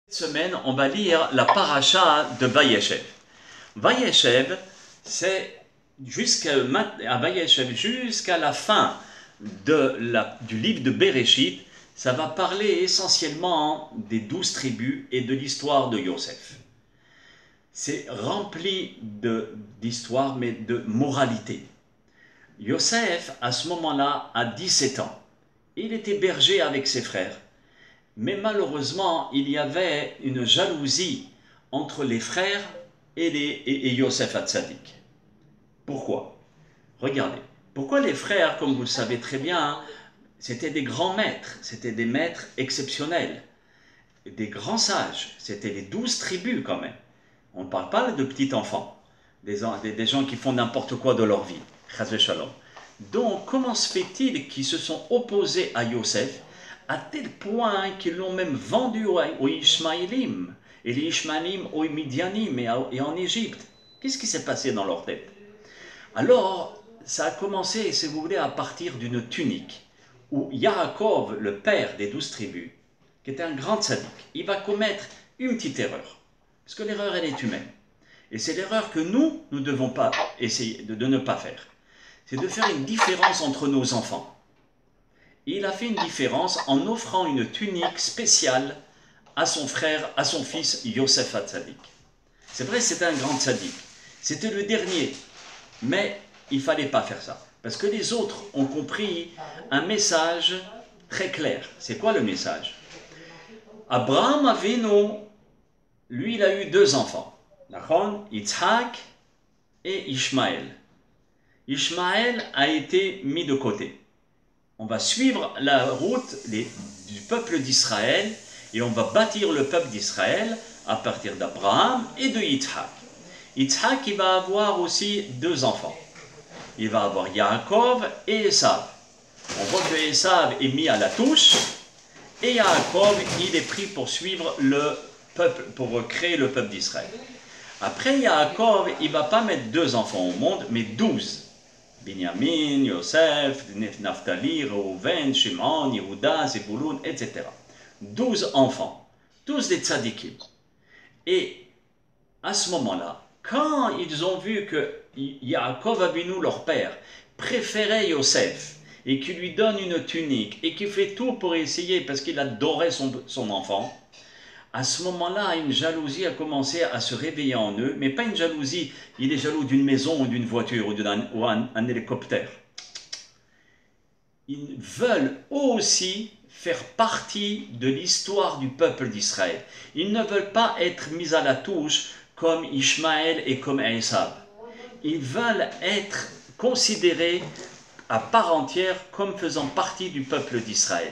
Cette semaine, on va lire la paracha de Vayeshev. Vayeshev, c'est jusqu'à la fin du livre de Bereshit, ça va parler essentiellement des 12 tribus et de l'histoire de Yosef. C'est rempli d'histoire, mais de moralité. Yosef, à ce moment-là, a 17 ans. Il était berger avec ses frères. Mais malheureusement, il y avait une jalousie entre les frères et Yosef Hatzadik. Pourquoi? Regardez. Pourquoi les frères, comme vous le savez très bien, c'était des grands maîtres, c'était des maîtres exceptionnels, des grands sages, c'était les 12 tribus quand même. On ne parle pas de petits enfants, des gens qui font n'importe quoi de leur vie. Donc, comment se fait-il qu'ils se sont opposés à Yosef à tel point qu'ils l'ont même vendu aux Ishmaélim, et les Ishmaélim aux Midianim et en Égypte? Qu'est-ce qui s'est passé dans leur tête? Alors, ça a commencé, si vous voulez, à partir d'une tunique, où Yaakov, le père des 12 tribus, qui était un grand tzaddik, il va commettre une petite erreur, parce que l'erreur, elle est humaine. Et c'est l'erreur que nous ne devons pas essayer de ne pas faire. C'est de faire une différence entre nos enfants. Il a fait une différence en offrant une tunique spéciale à son frère, à son fils Yosef Hatzadik. C'est vrai, c'était un grand tzaddik. C'était le dernier. Mais il ne fallait pas faire ça. Parce que les autres ont compris un message très clair. C'est quoi le message? Abraham Avinu, lui, il a eu 2 enfants. Yitzhak et Ishmaël. Ishmaël a été mis de côté. On va suivre la route du peuple d'Israël et on va bâtir le peuple d'Israël à partir d'Abraham et de Yitzhak. Yitzhak, il va avoir aussi 2 enfants. Il va avoir Yaakov et Esav. On voit que Esav est mis à la touche et Yaakov, il est pris pour suivre le peuple, pour créer le peuple d'Israël. Après Yaakov, il ne va pas mettre 2 enfants au monde, mais 12. Binyamin, Yosef, Naphtali, Reuven, Shimon, Yehuda, Zebulun, etc. 12 enfants, tous des tzadikim. Et à ce moment-là, quand ils ont vu que Yaakov Avinu, leur père, préférait Yosef et qu'il lui donne une tunique et qu'il fait tout pour essayer parce qu'il adorait son enfant, à ce moment-là, une jalousie a commencé à se réveiller en eux, mais pas une jalousie, il est jaloux d'une maison ou d'une voiture ou un hélicoptère. Ils veulent aussi faire partie de l'histoire du peuple d'Israël. Ils ne veulent pas être mis à la touche comme Ishmaël et comme Esav. Ils veulent être considérés à part entière comme faisant partie du peuple d'Israël.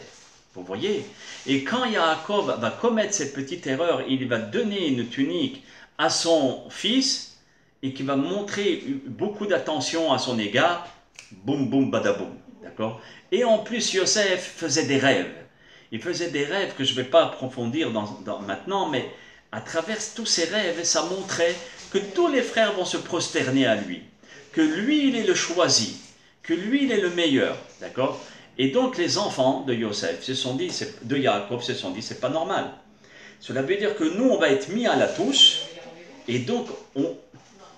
Vous voyez? Et quand Yaakov va commettre cette petite erreur, il va donner une tunique à son fils et qui va montrer beaucoup d'attention à son égard. Boum, boum, badaboum. D'accord? Et en plus, Yosef faisait des rêves. Il faisait des rêves que je ne vais pas approfondir maintenant, mais à travers tous ces rêves, ça montrait que tous les frères vont se prosterner à lui, que lui, il est le choisi, que lui, il est le meilleur. D'accord? Et donc les enfants de Yosef se sont dit, de Yaakov se sont dit, c'est pas normal. Cela veut dire que nous, on va être mis à la touche. Et donc,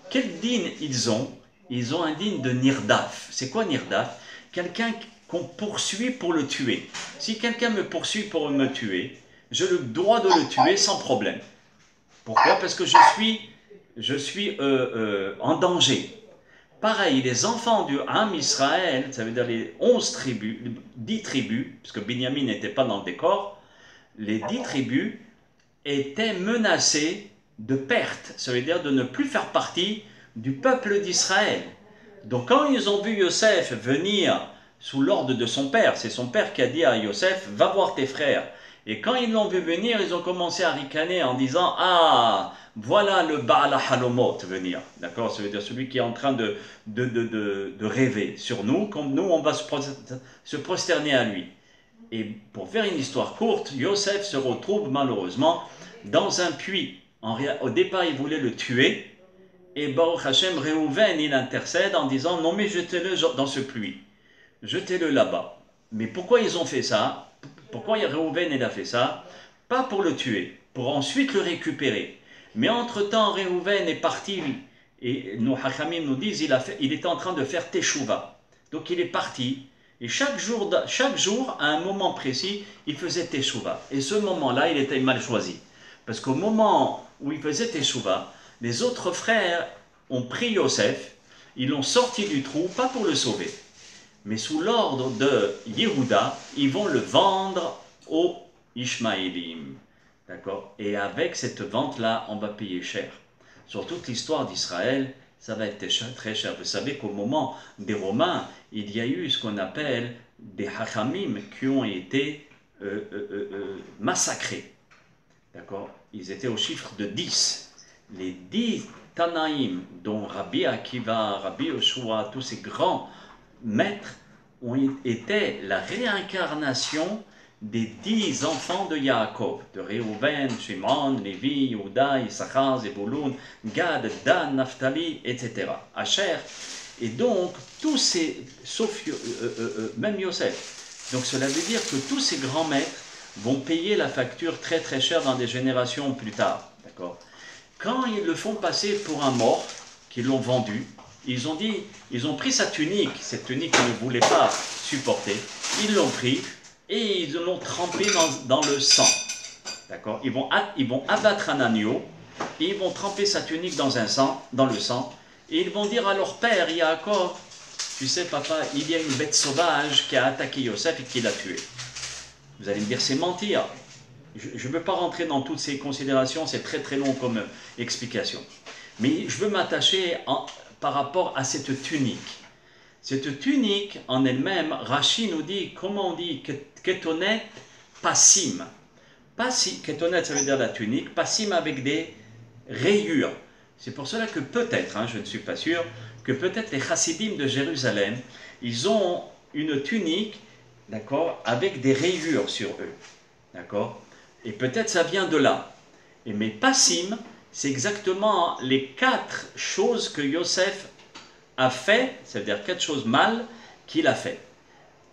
quel dîne ils ont? Ils ont un dîne de Nirdaf. C'est quoi Nirdaf? Quelqu'un qu'on poursuit pour le tuer. Si quelqu'un me poursuit pour me tuer, j'ai le droit de le tuer sans problème. Pourquoi? Parce que je suis en danger. Pareil, les enfants du Ham Israël, ça veut dire les 11 tribus, 10 tribus, parce que Binyamin n'était pas dans le décor, les 10 tribus étaient menacées de perte, ça veut dire de ne plus faire partie du peuple d'Israël. Donc quand ils ont vu Yosef venir sous l'ordre de son père, c'est son père qui a dit à Yosef, va voir tes frères. Et quand ils l'ont vu venir, ils ont commencé à ricaner en disant, ah, voilà le Baal Halomot venir, d'accord? Ça veut dire celui qui est en train de rêver sur nous, comme nous, on va se prosterner à lui. Et pour faire une histoire courte, Yosef se retrouve malheureusement dans un puits. Au départ, il voulait le tuer, et Baruch Hashem, Reuven, il intercède en disant, non mais jetez-le dans ce puits, jetez-le là-bas. Mais pourquoi ils ont fait ça? Pourquoi Reuven il a fait ça? Pas pour le tuer, pour ensuite le récupérer. Mais entre-temps, Réhouven est parti, et nos Hachamim nous disent il était en train de faire Teshuvah. Donc il est parti, et chaque jour, à un moment précis, il faisait Teshuvah. Et ce moment-là, il était mal choisi. Parce qu'au moment où il faisait Teshuvah, les autres frères ont pris Yosef, ils l'ont sorti du trou, pas pour le sauver, mais sous l'ordre de Yehuda, ils vont le vendre aux Ishmaélim. D'accord? Et avec cette vente-là, on va payer cher. Sur toute l'histoire d'Israël, ça va être très cher. Vous savez qu'au moment des Romains, il y a eu ce qu'on appelle des Hachamim qui ont été massacrés. D'accord? Ils étaient au chiffre de 10. Les 10 Tanaïm, dont Rabbi Akiva, Rabbi Yoshua, tous ces grands maîtres, étaient la réincarnation des 10 enfants de Yaakov, de Réhouven, Shimon, Lévi, Yehuda, Issachar, Zebulun, Gad, Dan, Naphtali, etc. Asher. Et donc, tous ces, sauf même Yosef. Donc cela veut dire que tous ces grands maîtres vont payer la facture très très chère dans des générations plus tard. D'accord? Quand ils le font passer pour un mort, qu'ils l'ont vendu, ils ont pris sa tunique, cette tunique qu'ils ne voulaient pas supporter, ils l'ont pris et ils l'ont trempé dans le sang. D'accord? Ils vont abattre un agneau et ils vont tremper sa tunique dans le sang et ils vont dire à leur père, Yaakov, tu sais papa, il y a une bête sauvage qui a attaqué Yosef et qui l'a tué. Vous allez me dire, c'est mentir. Je ne veux pas rentrer dans toutes ces considérations, c'est très très long comme explication. Mais je veux m'attacher par rapport à cette tunique. Cette tunique en elle-même, Rashi nous dit, comment on dit, ketonet passim. Ketonet, ça veut dire la tunique, passim avec des rayures. C'est pour cela que peut-être, je ne suis pas sûr, que peut-être les chassidim de Jérusalem, ils ont une tunique, d'accord, avec des rayures sur eux. D'accord? Et peut-être ça vient de là. Mais passim, c'est exactement les 4 choses que Yosef a fait, c'est-à-dire 4 choses mal qu'il a fait.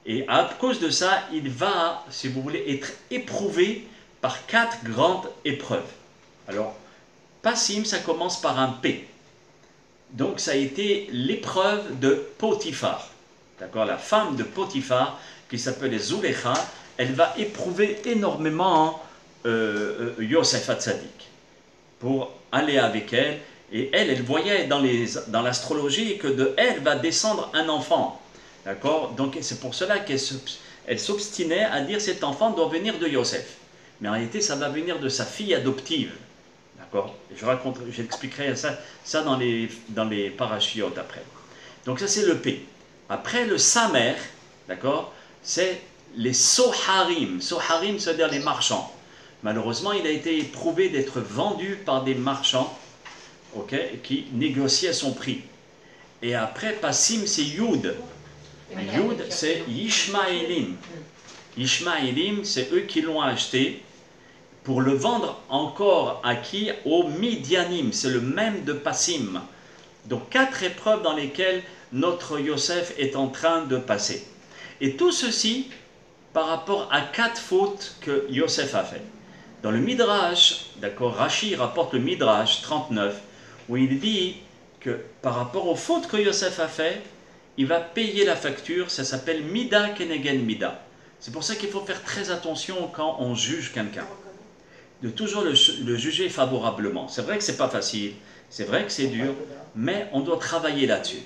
Et à cause de ça, il va, si vous voulez, être éprouvé par 4 grandes épreuves. Alors, passim, ça commence par un P. Donc, ça a été l'épreuve de Potiphar. D'accord? La femme de Potiphar, qui s'appelait Zulecha, elle va éprouver énormément Yosef Hatzadik pour aller avec elle. Et elle voyait dans l'astrologie que de elle va descendre un enfant. D'accord? Donc c'est pour cela qu'elle s'obstinait à dire cet enfant doit venir de Yosef. Mais en réalité, ça va venir de sa fille adoptive. D'accord? J'expliquerai ça dans les parachiotes après. Donc ça c'est le P. Après le Samer, d'accord? C'est les Soharim. Soharim, c'est-à-dire les marchands. Malheureusement, il a été éprouvé d'être vendu par des marchands, qui négociaient son prix. Et après, Passim, c'est Yud. Yud, c'est Ishmaélim. Ishmaélim, c'est eux qui l'ont acheté pour le vendre encore à qui? Aux Midianim. C'est le même de Passim. Donc 4 épreuves dans lesquelles notre Yosef est en train de passer. Et tout ceci par rapport à 4 fautes que Yosef a fait. Dans le Midrash, d'accord, Rashi rapporte le Midrash 39, où il dit que par rapport aux fautes que Yosef a fait, il va payer la facture, ça s'appelle Mida Kenegen Mida. C'est pour ça qu'il faut faire très attention quand on juge quelqu'un, de toujours le juger favorablement. C'est vrai que c'est pas facile, c'est vrai que c'est dur, mais on doit travailler là-dessus.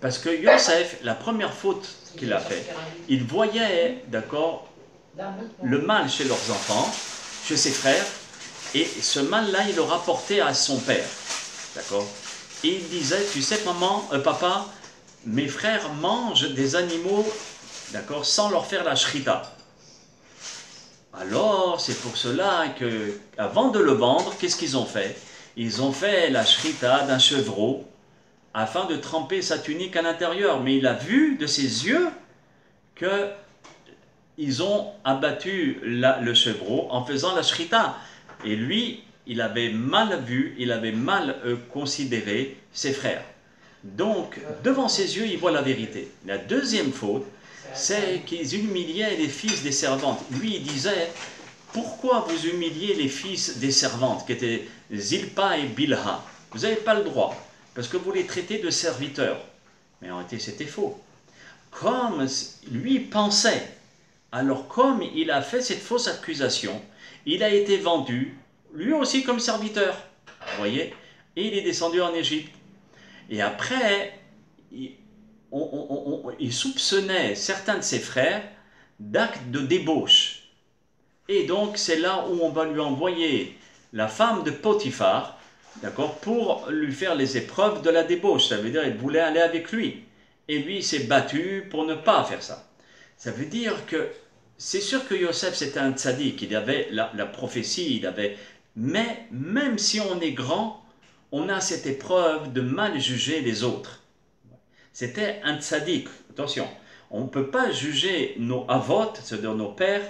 Parce que Yosef, la première faute qu'il a fait, il voyait, d'accord, le mal chez leurs enfants, chez ses frères, et ce mal-là, il le rapportait à son père, d'accord? Et il disait, tu sais papa, mes frères mangent des animaux, d'accord, sans leur faire la shrita. Alors, c'est pour cela que, avant de le vendre, qu'est-ce qu'ils ont fait? Ils ont fait la shrita d'un chevreau, afin de tremper sa tunique à l'intérieur. Mais il a vu de ses yeux qu'ils ont abattu le chevreau en faisant la shrita. Et lui, il avait mal vu, il avait mal considéré ses frères. Donc, devant ses yeux, il voit la vérité. La deuxième faute, c'est qu'ils humiliaient les fils des servantes. Lui, il disait, pourquoi vous humiliez les fils des servantes, qui étaient Zilpa et Bilha? Vous n'avez pas le droit, parce que vous les traitez de serviteurs. Mais en réalité, c'était faux. Comme lui pensait, alors comme il a fait cette fausse accusation, il a été vendu, lui aussi comme serviteur. Vous voyez? Et il est descendu en Égypte. Et après, il soupçonnait certains de ses frères d'actes de débauche. Et donc, c'est là où on va lui envoyer la femme de Potiphar, d'accord, pour lui faire les épreuves de la débauche. Ça veut dire qu'elle voulait aller avec lui. Et lui, il s'est battu pour ne pas faire ça. Ça veut dire que, c'est sûr que Yosef, c'était un tzaddik, il avait la prophétie, il avait... Mais même si on est grand, on a cette épreuve de mal juger les autres. C'était un tzaddik, attention, on ne peut pas juger nos avot, c'est-à-dire nos pères,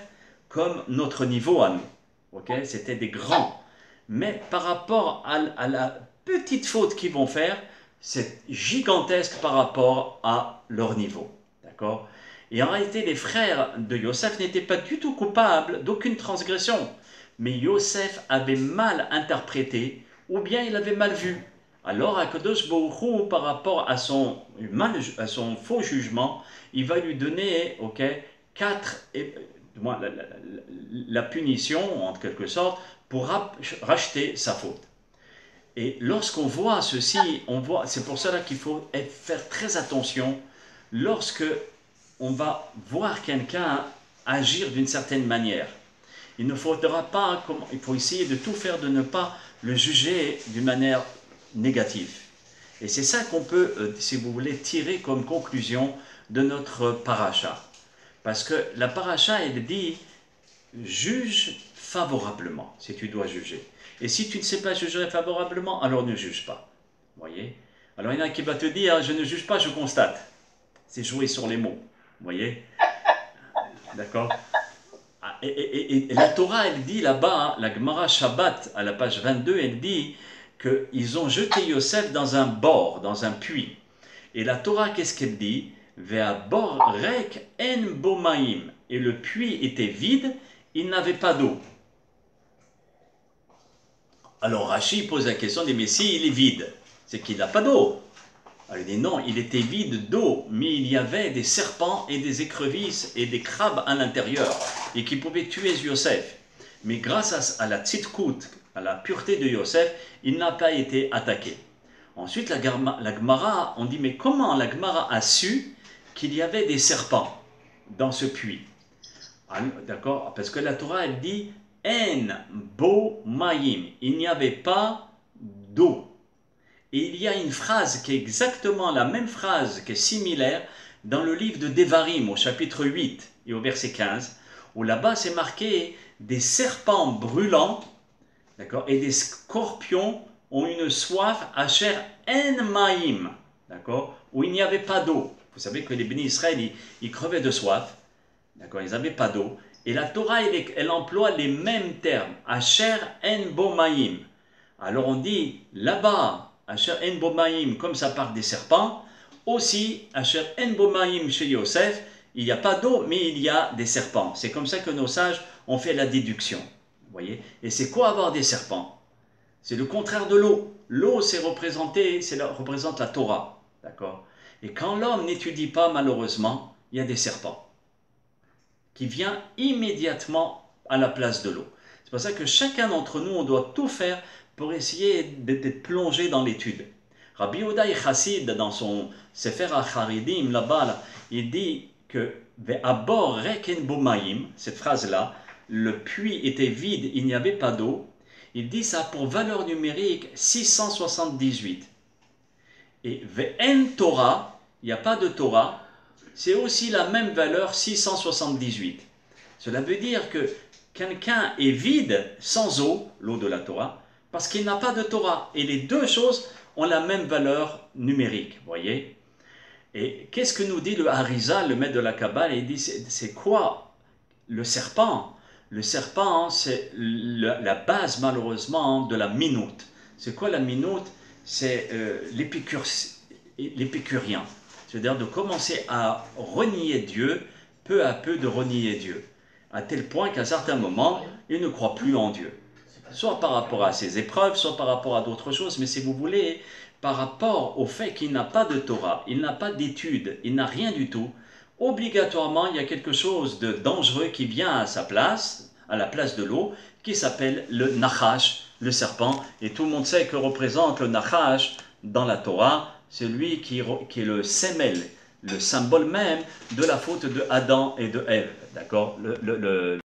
comme notre niveau à nous. Okay? C'était des grands. Mais par rapport à la petite faute qu'ils vont faire, c'est gigantesque par rapport à leur niveau. D'accord? Et en réalité, les frères de Yosef n'étaient pas du tout coupables d'aucune transgression. Mais Yosef avait mal interprété, ou bien il avait mal vu. Alors, Akadosh Baruch Hu, par rapport à son faux jugement, il va lui donner, la punition, en quelque sorte, pour racheter sa faute. Et lorsqu'on voit ceci, c'est pour cela qu'il faut faire très attention lorsque on va voir quelqu'un agir d'une certaine manière. Il ne faudra pas, il faut essayer de tout faire de ne pas le juger d'une manière négative. Et c'est ça qu'on peut, si vous voulez, tirer comme conclusion de notre paracha. Parce que la paracha, elle dit, juge favorablement, si tu dois juger. Et si tu ne sais pas juger favorablement, alors ne juge pas. Vous voyez? Alors il y en a qui va te dire, je ne juge pas, je constate. C'est jouer sur les mots. Vous voyez? D'accord? Et la Torah, elle dit là-bas, la Gemara Shabbat, à la page 22, elle dit qu'ils ont jeté Yosef dans un bord, dans un puits. Et la Torah, qu'est-ce qu'elle dit? Vea bor rek en bomaim. Et le puits était vide, il n'avait pas d'eau. Alors Rashi pose la question, dit, mais si il est vide, c'est qu'il n'a pas d'eau. Alors il dit non, il était vide d'eau, mais il y avait des serpents et des écrevisses et des crabes à l'intérieur, et qui pouvaient tuer Yosef. Mais grâce à la tzidkout, à la pureté de Yosef, il n'a pas été attaqué. Ensuite, la Gemara, on dit, mais comment la Gemara a su qu'il y avait des serpents dans ce puits? D'accord? Parce que la Torah, elle dit, en bo maïm, il n'y avait pas d'eau. Et il y a une phrase qui est exactement la même phrase, qui est similaire, dans le livre de Devarim, au chapitre 8 et au verset 15, où là-bas c'est marqué des serpents brûlants, d'accord, et des scorpions ont une soif à chair en maïm, d'accord, où il n'y avait pas d'eau. Vous savez que les bénis Israël, ils crevaient de soif, d'accord, ils n'avaient pas d'eau. Et la Torah, elle emploie les mêmes termes, Asher en bomaïm. Alors on dit, là-bas, Asher en bomaïm, comme ça parle des serpents, aussi, Asher en bomaïm chez Yosef, il n'y a pas d'eau, mais il y a des serpents. C'est comme ça que nos sages ont fait la déduction. Vous voyez? Et c'est quoi avoir des serpents? C'est le contraire de l'eau. L'eau, représente la Torah. D'accord? Et quand l'homme n'étudie pas, malheureusement, il y a des serpents qui viennent immédiatement à la place de l'eau. C'est pour ça que chacun d'entre nous, on doit tout faire pour essayer d'être plongé dans l'étude. Rabbi Yehuda Chassid, dans son Sefer HaCharidim, là-bas, il dit que Ve'abor reken bomaim, cette phrase-là, le puits était vide, il n'y avait pas d'eau. Il dit ça pour valeur numérique 678. Et Ve'en Torah, il n'y a pas de Torah, c'est aussi la même valeur 678. Cela veut dire que quelqu'un est vide sans eau, l'eau de la Torah, parce qu'il n'a pas de Torah. Et les deux choses ont la même valeur numérique, voyez. Et qu'est-ce que nous dit le Harizal, le maître de la Kabbale? Il dit, c'est quoi le serpent? Le serpent, c'est la base, malheureusement, de la minute. C'est quoi la minute? C'est l'épicurien. C'est-à-dire de commencer à renier Dieu, peu à peu de renier Dieu. à tel point qu'à certains moments, il ne croit plus en Dieu. Soit par rapport à ses épreuves, soit par rapport à d'autres choses, mais si vous voulez, par rapport au fait qu'il n'a pas de Torah, il n'a pas d'études, il n'a rien du tout, obligatoirement, il y a quelque chose de dangereux qui vient à sa place, à la place de l'eau, qui s'appelle le Nachash, le serpent. Et tout le monde sait que représente le Nachash dans la Torah, c'est lui qui est le sémel, le symbole même de la faute de Adam et de Ève. D'accord